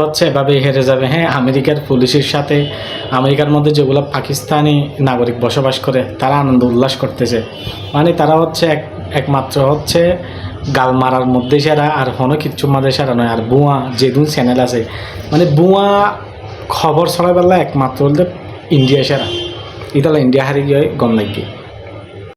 হচ্ছে এভাবে হেরে যাবে। হ্যাঁ, আমেরিকার পুলিশের সাথে আমেরিকার মধ্যে যেগুলো পাকিস্তানি নাগরিক বসবাস করে তারা আনন্দ উল্লাস করতেছে। মানে তারা হচ্ছে একমাত্র হচ্ছে গাল মারার মধ্যে সেরা, আর কোনো কিচ্ছু মাঝে সেরা নয়। আর বুয়া যেদুন চ্যানেল আছে, মানে বুয়া খবর ছড়াবেলা একমাত্র বলতে ইন্ডিয়া সেরা। ইতালা ইন্ডিয়া হারিয়ে গিয়ে গম লাগবে।